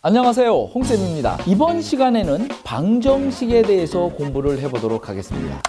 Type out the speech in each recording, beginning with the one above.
안녕하세요, 홍쌤입니다. 이번 시간에는 방정식에 대해서 공부를 해보도록 하겠습니다.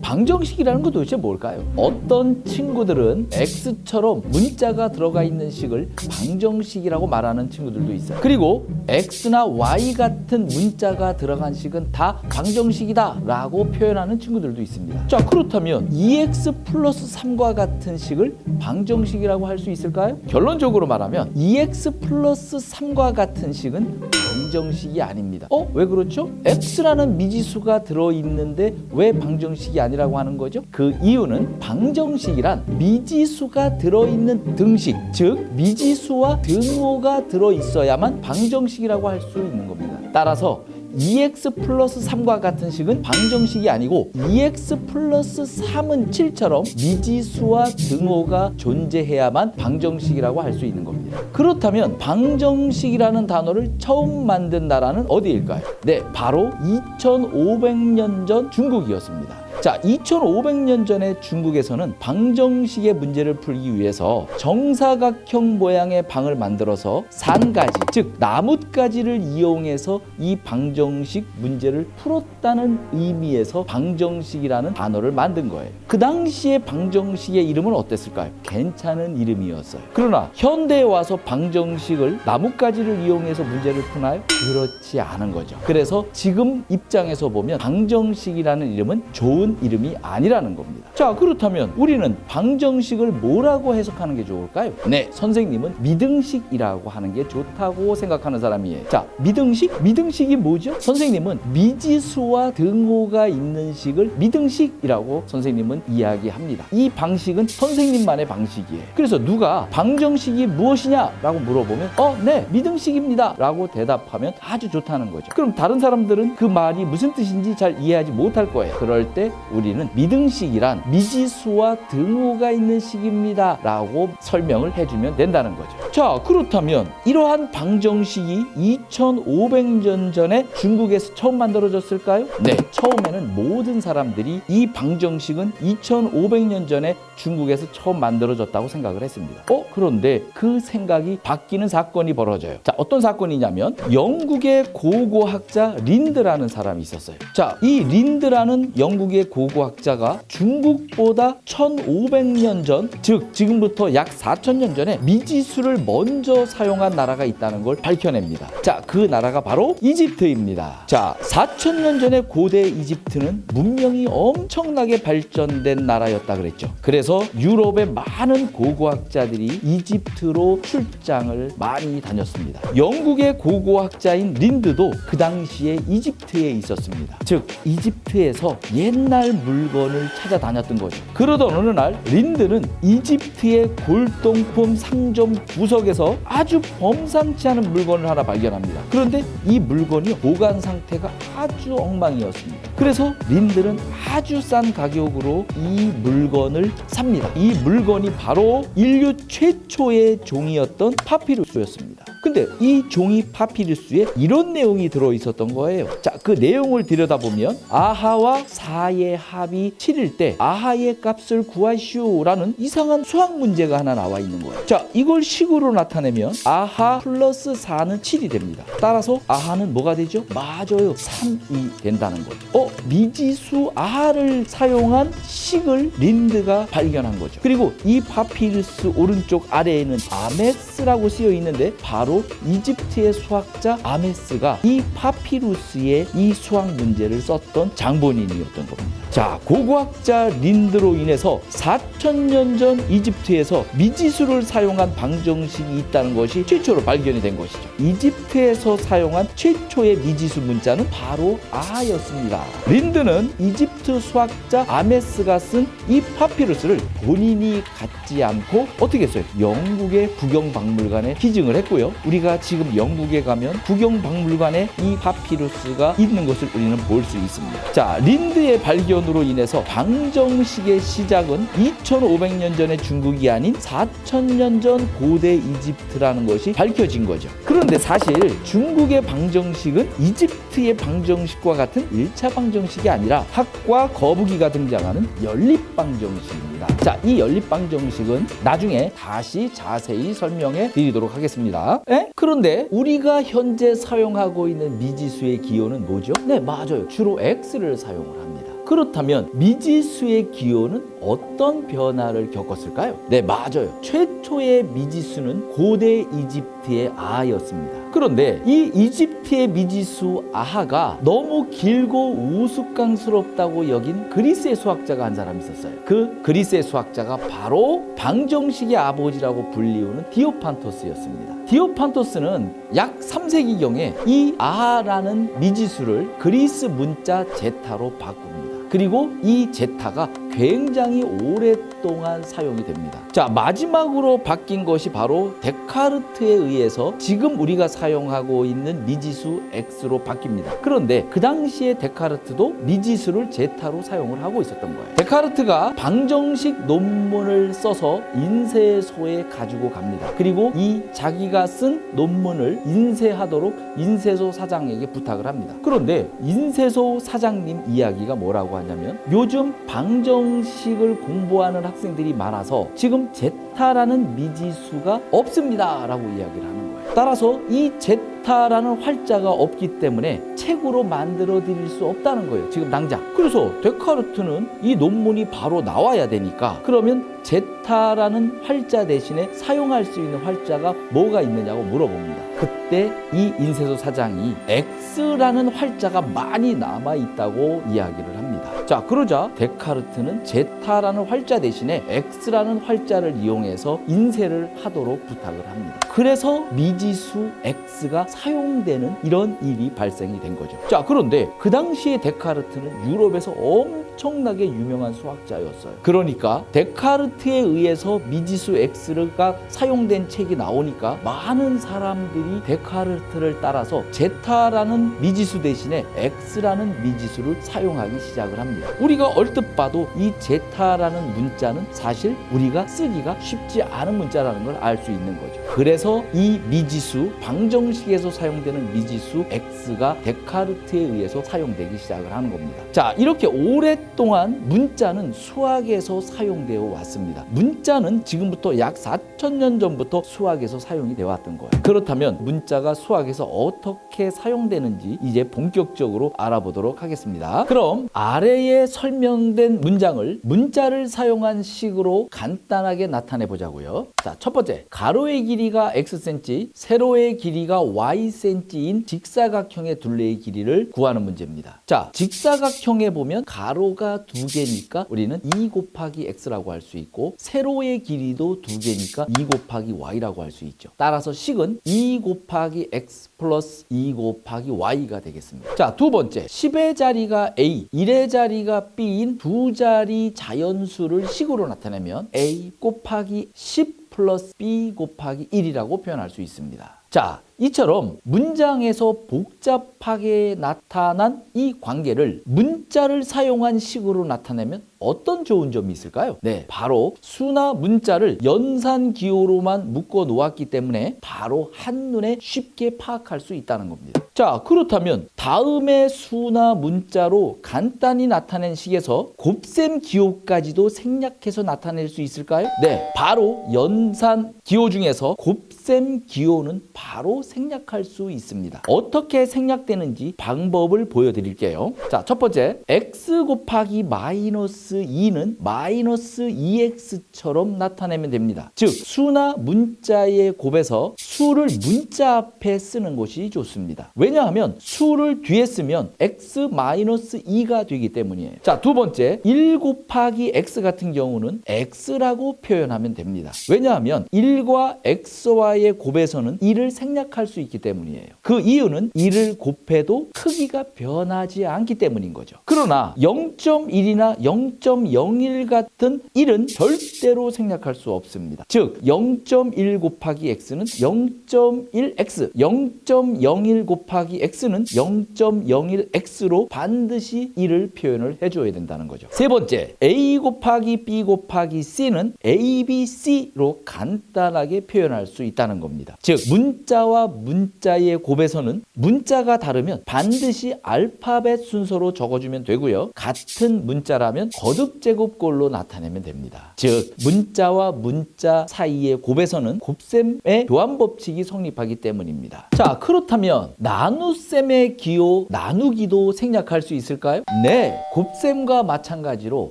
방정식이라는 건 도대체 뭘까요? 어떤 친구들은 X처럼 문자가 들어가 있는 식을 방정식이라고 말하는 친구들도 있어요. 그리고 X나 Y 같은 문자가 들어간 식은 다 방정식이다 라고 표현하는 친구들도 있습니다. 자, 그렇다면 2X 플러스 3과 같은 식을 방정식이라고 할 수 있을까요? 결론적으로 말하면 2X 플러스 3과 같은 식은 방정식이 아닙니다. 왜 그렇죠? X라는 미지수가 들어있는데 왜 방정식이 아니라고 하는 거죠? 그 이유는 방정식이란 미지수가 들어있는 등식, 즉 미지수와 등호가 들어있어야만 방정식이라고 할 수 있는 겁니다. 따라서 2x 플러스 3과 같은 식은 방정식이 아니고 2x 플러스 3은 7처럼 미지수와 등호가 존재해야만 방정식이라고 할 수 있는 겁니다. 그렇다면 방정식이라는 단어를 처음 만든 나라는 어디일까요? 네, 바로 2500년 전 중국이었습니다. 자, 2500년 전에 중국에서는 방정식의 문제를 풀기 위해서 정사각형 모양의 방을 만들어서 산가지, 즉 나뭇가지를 이용해서 이 방정식 문제를 풀었다는 의미에서 방정식이라는 단어를 만든 거예요. 그 당시에 방정식의 이름은 어땠을까요? 괜찮은 이름이었어요. 그러나 현대에 와서 방정식을 나뭇가지를 이용해서 문제를 푸나요? 그렇지 않은 거죠. 그래서 지금 입장에서 보면 방정식이라는 이름은 좋은 이름이 아니라는 겁니다. 자, 그렇다면 우리는 방정식을 뭐라고 해석하는 게 좋을까요? 네, 선생님은 미등식이라고 하는 게 좋다고 생각하는 사람이에요. 자, 미등식이 뭐죠? 선생님은 미지수와 등호가 있는 식을 미등식이라고 선생님은 이야기합니다. 이 방식은 선생님만의 방식이에요. 그래서 누가 방정식이 무엇이냐라고 물어보면 네, 미등식입니다 라고 대답하면 아주 좋다는 거죠. 그럼 다른 사람들은 그 말이 무슨 뜻인지 잘 이해하지 못할 거예요. 그럴 때 우리는 미등식이란 미지수와 등호가 있는 식입니다 라고 설명을 해주면 된다는 거죠. 자, 그렇다면 이러한 방정식이 2500년 전에 중국에서 처음 만들어졌을까요? 네, 처음에는 모든 사람들이 이 방정식은 2500년 전에 중국에서 처음 만들어졌다고 생각을 했습니다. 그런데 그 생각이 바뀌는 사건이 벌어져요. 자, 어떤 사건이냐면 영국의 고고학자 린드라는 사람이 있었어요. 자, 이 린드라는 영국의 고고학자가 중국보다 1500년 전, 즉 지금부터 약 4000년 전에 미지수를 먼저 사용한 나라가 있다는 걸 밝혀냅니다. 자, 그 나라가 바로 이집트입니다. 자, 4000년 전에 고대 이집트는 문명이 엄청나게 발전된 나라였다 그랬죠. 그래서 유럽의 많은 고고학자들이 이집트로 출장을 많이 다녔습니다. 영국의 고고학자인 린드도 그 당시에 이집트에 있었습니다. 즉 이집트에서 옛날 물건을 찾아다녔던 거죠. 그러던 어느 날 린드는 이집트의 골동품 상점 구석에서 아주 범상치 않은 물건을 하나 발견합니다. 그런데 이 물건이 보관 상태가 아주 엉망이었습니다. 그래서 린드는 아주 싼 가격으로 이 물건을 삽니다. 이 물건이 바로 인류 최초의 종이었던 파피루스였습니다. 근데 이 종이 파피루스에 이런 내용이 들어있었던 거예요. 자, 그 내용을 들여다보면 아하와 사의 합이 7일 때 아하의 값을 구하시오라는 이상한 수학 문제가 하나 나와 있는 거예요. 자, 이걸 식으로 나타내면 아하 플러스 4는 7이 됩니다. 따라서 아하는 뭐가 되죠? 맞아요, 3이 된다는 거죠. 미지수 아하를 사용한 식을 린드가 발견한 거죠. 그리고 이 파피루스 오른쪽 아래에는 아메스라고 쓰여 있는데 바로 이집트의 수학자 아메스가 이 파피루스에 이 수학 문제를 썼던 장본인이었던 겁니다. 자, 고고학자 린드로 인해서 4000년 전 이집트에서 미지수를 사용한 방정식이 있다는 것이 최초로 발견이 된 것이죠. 이집트에서 사용한 최초의 미지수 문자는 바로 아하였습니다. 린드는 이집트 수학자 아메스가 쓴 이 파피루스를 본인이 갖지 않고 어떻게 했어요? 영국의 국영박물관에 기증을 했고요. 우리가 지금 영국에 가면 국영박물관에 이 파피루스가 있는 것을 우리는 볼 수 있습니다. 자, 린드의 발견으로 인해서 방정식의 시작은 2500년 전의 중국이 아닌 4000년 전 고대 이집트라는 것이 밝혀진 거죠. 그런데 사실 중국의 방정식은 이집트의 방정식과 같은 1차 방정식이 아니라 학과 거북이가 등장하는 연립방정식입니다. 자, 이 연립방정식은 나중에 다시 자세히 설명해 드리도록 하겠습니다. 그런데 우리가 현재 사용하고 있는 미지수의 기호는 뭐죠? 네, 맞아요. 주로 x를 사용을 합니다. 그렇다면 미지수의 기호는 어떤 변화를 겪었을까요? 네, 맞아요. 최초의 미지수는 고대 이집트의 아하였습니다. 그런데 이 이집트의 미지수 아하가 너무 길고 우스꽝스럽다고 여긴 그리스의 수학자가 한 사람이 있었어요. 그 그리스의 수학자가 바로 방정식의 아버지라고 불리우는 디오판토스였습니다. 디오판토스는 약 3세기경에 이 아하라는 미지수를 그리스 문자 제타로 바꿉니다. 그리고 이 제타가 굉장히 오랫동안 사용이 됩니다. 자, 마지막으로 바뀐 것이 바로 데카르트에 의해서 지금 우리가 사용하고 있는 미지수 x로 바뀝니다. 그런데 그 당시에 데카르트도 미지수를 제타로 사용을 하고 있었던 거예요. 데카르트가 방정식 논문을 써서 인쇄소에 가지고 갑니다. 그리고 이 자기가 쓴 논문을 인쇄하도록 인쇄소 사장에게 부탁을 합니다. 그런데 인쇄소 사장님 이야기가 뭐라고 하냐면, 요즘 방정식을 공부하는 학생들이 많아서 지금 제타라는 미지수가 없습니다 라고 이야기를 하는 거예요. 따라서 이 제타라는 활자가 없기 때문에 책으로 만들어 드릴 수 없다는 거예요, 지금 당장. 그래서 데카르트는 이 논문이 바로 나와야 되니까, 그러면 제타라는 활자 대신에 사용할 수 있는 활자가 뭐가 있느냐고 물어봅니다. 그때 이 인쇄소 사장이 X라는 활자가 많이 남아있다고 이야기를 합니다. 자, 그러자 데카르트는 제타라는 활자 대신에 X라는 활자를 이용해서 인쇄를 하도록 부탁을 합니다. 그래서 미지수 X가 사용되는 이런 일이 발생이 된 거죠. 자, 그런데 그 당시에 데카르트는 유럽에서 엄청나게 유명한 수학자였어요. 그러니까 데카르트에 의해서 미지수 X가 사용된 책이 나오니까 많은 사람들이 데카르트를 따라서 제타라는 미지수 대신에 X라는 미지수를 사용하기 시작을 합니다. 우리가 얼뜻 봐도 이 제타라는 문자는 사실 우리가 쓰기가 쉽지 않은 문자라는 걸 알 수 있는 거죠. 그래서 이 미지수, 방정식에서 사용되는 미지수 X가 데카르트에 의해서 사용되기 시작을 하는 겁니다. 자, 이렇게 오랫동안 문자는 수학에서 사용되어 왔습니다. 문자는 지금부터 약 4,000년 전부터 수학에서 사용이 되어 왔던 거예요. 그렇다면 문자가 수학에서 어떻게 사용되는지 이제 본격적으로 알아보도록 하겠습니다. 그럼 아래에 설명된 문장을 문자를 사용한 식으로 간단하게 나타내 보자고요. 자, 첫 번째, 가로의 길이가 xcm, 세로의 길이가 ycm인 직사각형의 둘레의 길이를 구하는 문제입니다. 자, 직사각형에 보면 가로가 두 개니까 우리는 2 곱하기 x라고 할 수 있고, 세로의 길이도 두 개니까 2 곱하기 y라고 할 수 있죠. 따라서 식은 2 곱하기 x 플러스 2 곱하기 y가 되겠습니다. 자, 두 번째, 10의 자리가 a, 1의 자리가 b인 두 자리 자연수를 식으로 나타내면 a 곱하기 10 플러스 b 곱하기 1이라고 표현할 수 있습니다. 자, 이처럼 문장에서 복잡하게 나타난 이 관계를 문자를 사용한 식으로 나타내면 어떤 좋은 점이 있을까요? 네, 바로 수나 문자를 연산 기호로만 묶어 놓았기 때문에 바로 한눈에 쉽게 파악할 수 있다는 겁니다. 자, 그렇다면 다음의 수나 문자로 간단히 나타낸 식에서 곱셈 기호까지도 생략해서 나타낼 수 있을까요? 네, 바로 연산 기호 중에서 곱셈 기호는 바로 생략할 수 있습니다. 어떻게 생략되는지 방법을 보여드릴게요. 자, 첫 번째, x 곱하기 마이너스 2는 마이너스 2x처럼 나타내면 됩니다. 즉, 수나 문자의 곱에서 수를 문자 앞에 쓰는 것이 좋습니다. 왜냐하면 수를 뒤에 쓰면 x 마이너스 2가 되기 때문이에요. 자, 두 번째, 1 곱하기 x 같은 경우는 x라고 표현하면 됩니다. 왜냐하면 1과 x와의 곱에서는 2를 생략할 수 있기 때문이에요. 그 이유는 2를 곱해도 크기가 변하지 않기 때문인 거죠. 그러나 0.1이나 0.01 같은 1은 절대로 생략할 수 없습니다. 즉, 0.1 곱하기 x는 0.1x, 0.01 곱하기 x는 0.01x로 반드시 1을 표현을 해줘야 된다는 거죠. 세 번째, a 곱하기 b 곱하기 c는 a, b, c로 간단하게 표현할 수 있다는 겁니다. 즉, 문자와 문자의 곱에서는 문자가 다르면 반드시 알파벳 순서로 적어주면 되고요. 같은 문자라면 거듭제곱꼴로 나타내면 됩니다. 즉 문자와 문자 사이의 곱에서는 곱셈의 교환법칙이 성립하기 때문입니다. 자, 그렇다면 나눗셈의 기호 나누기도 생략할 수 있을까요? 네, 곱셈과 마찬가지로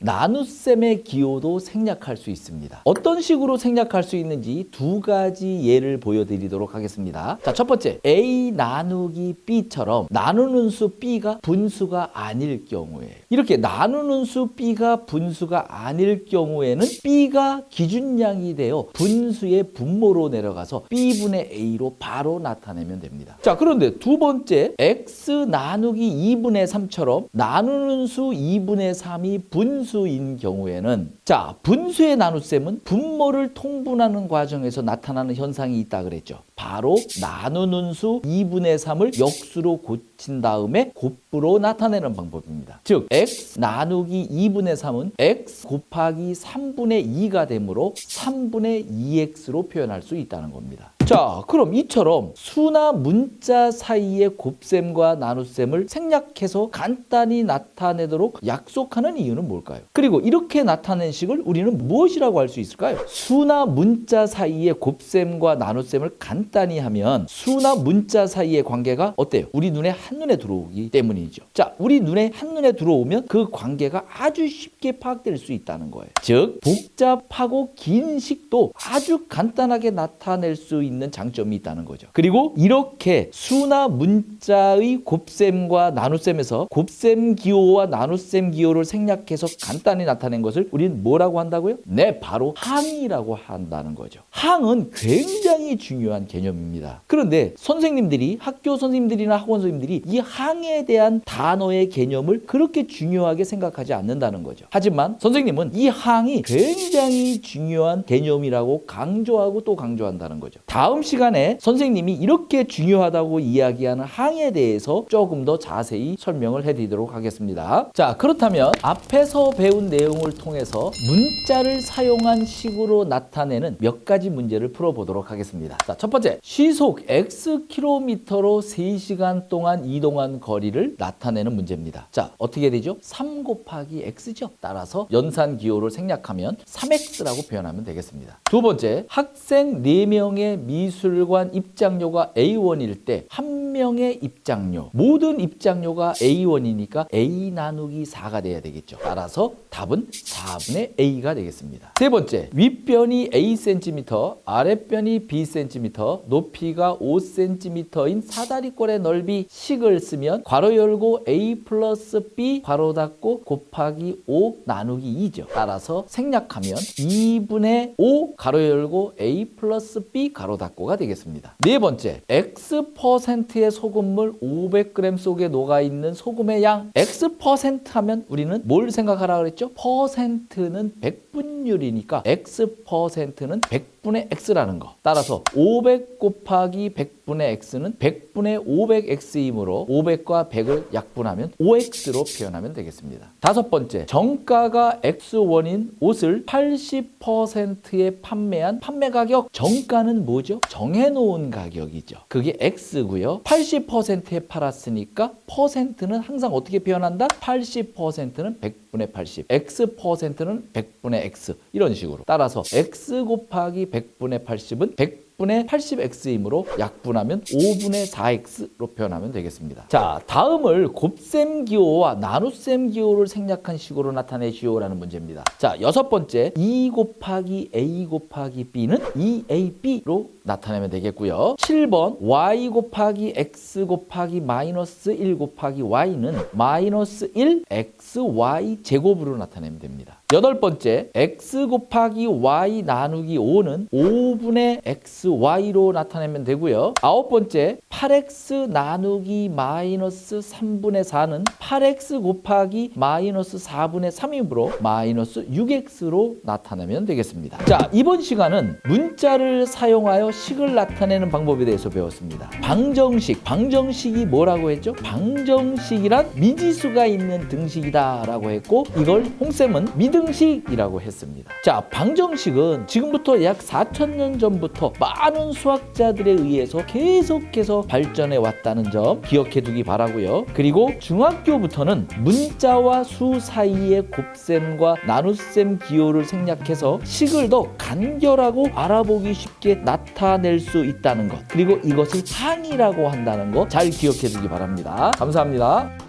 나눗셈의 기호도 생략할 수 있습니다. 어떤 식으로 생략할 수 있는지 두 가지 예를 보여드리도록 하겠습니다. 자, 첫 번째, A 나누기 B처럼 나누는 수 B가 분수가 아닐 경우에, 이렇게 나누는 수 B가 분수가 아닐 경우에는 B가 기준량이 되어 분수의 분모로 내려가서 B분의 A로 바로 나타내면 됩니다. 자, 그런데 두 번째, X 나누기 2분의 3처럼 나누는 수 2분의 3이 분수인 경우에는, 자, 분수의 나눗셈은 분모를 통분하는 과정에서 나타나는 현상이 있다 그랬죠. 바로 나누는 수 2분의 3을 역수로 고친 다음에 곱부로 나타내는 방법입니다. 즉 x 나누기 2분의 3은 x 곱하기 3분의 2가 되므로 3분의 2x로 표현할 수 있다는 겁니다. 자, 그럼 이처럼 수나 문자 사이의 곱셈과 나눗셈을 생략해서 간단히 나타내도록 약속하는 이유는 뭘까요? 그리고 이렇게 나타낸 식을 우리는 무엇이라고 할 수 있을까요? 수나 문자 사이의 곱셈과 나눗셈을 간단히 하면 수나 문자 사이의 관계가 어때요? 우리 눈에 한눈에 들어오기 때문이죠. 자, 우리 눈에 한눈에 들어오면 그 관계가 아주 쉽게 파악될 수 있다는 거예요. 즉 복잡하고 긴 식도 아주 간단하게 나타낼 수 있는 장점이 있다는 거죠. 그리고 이렇게 수나 문자의 곱셈과 나눗셈에서 곱셈 기호와 나눗셈 기호를 생략해서 간단히 나타낸 것을 우리는 뭐라고 한다고요? 네, 바로 항이라고 한다는 거죠. 항은 굉장히 중요한 개념입니다. 그런데 선생님들이, 학교 선생님들이나 학원 선생님들이 이 항에 대한 단어의 개념을 그렇게 중요하게 생각하지 않는다는 거죠. 하지만 선생님은 이 항이 굉장히 중요한 개념이라고 강조하고 또 강조한다는 거죠. 다음 시간에 선생님이 이렇게 중요하다고 이야기하는 항에 대해서 조금 더 자세히 설명을 해드리도록 하겠습니다. 자, 그렇다면 앞에서 배운 내용을 통해서 문자를 사용한 식으로 나타내는 몇 가지 문제를 풀어보도록 하겠습니다. 자, 첫 번째, 시속 Xkm로 3시간 동안 이동한 거리를 나타내는 문제입니다. 자, 어떻게 되죠? 3 곱하기 X죠. 따라서 연산 기호를 생략하면 3X라고 표현하면 되겠습니다. 두 번째, 학생 4명의 미술관 입장료가 A1일 때 한 명의 입장료, 모든 입장료가 A1이니까 A 나누기 4가 돼야 되겠죠. 따라서 답은 4분의 A가 되겠습니다. 세 번째, 윗변이 A cm, 아랫변이 B cm, 높이가 5cm인 사다리꼴의 넓이 식을 쓰면 괄호 열고 A 플러스 B 괄호 닫고 곱하기 5 나누기 2죠. 따라서 생략하면 2분의 5 괄호 열고 A 플러스 B 괄호 닫고가 되겠습니다. 네 번째, X%의 소금물 500g 속에 녹아있는 소금의 양. X% 하면 우리는 뭘 생각하라 그랬죠? 퍼센트는 100분율이니까 X%는 100분의 X라는 거. 따라서 500 곱하기 100분의 X는 100분의 500X이므로 500과 100을 약분하면 5X로 표현하면 되겠습니다. 다섯 번째, 정가가 X1인 옷을 80%에 판매한 판매 가격. 정가는 뭐죠? 정해놓은 가격이죠. 그게 X고요. 80%에 팔았으니까 퍼센트는 항상 어떻게 표현한다? 80%는 100분의 80, X%는 100분의 X, 이런 식으로. 따라서 X 곱하기 100분의 80은 100분의 80X이므로 약분하면 5분의 4X로 표현하면 되겠습니다. 자, 다음을 곱셈 기호와 나눗셈 기호를 생략한 식으로 나타내시오라는 문제입니다. 자, 여섯 번째, 2 곱하기 A 곱하기 B는 2AB로 나타내면 되겠고요. 7번, Y 곱하기 X 곱하기 마이너스 1 곱하기 Y는 마이너스 1 XY 제곱으로 나타내면 됩니다. 여덟 번째, X 곱하기 Y 나누기 5는 5분의 XY로 나타내면 되고요. 아홉 번째, 8x 나누기 마이너스 3분의 4는 8x 곱하기 마이너스 4분의 3이므로 마이너스 6x로 나타내면 되겠습니다. 자, 이번 시간은 문자를 사용하여 식을 나타내는 방법에 대해서 배웠습니다. 방정식이 뭐라고 했죠? 방정식이란 미지수가 있는 등식이다 라고 했고, 이걸 홍쌤은 미등식이라고 했습니다. 자, 방정식은 지금부터 약 4,000년 전부터 많은 수학자들에 의해서 계속해서 발전해 왔다는 점 기억해 두기 바라고요. 그리고 중학교부터는 문자와 수 사이의 곱셈과 나눗셈 기호를 생략해서 식을 더 간결하고 알아보기 쉽게 나타낼 수 있다는 것, 그리고 이것을 항이라고 한다는 것 잘 기억해 두기 바랍니다. 감사합니다.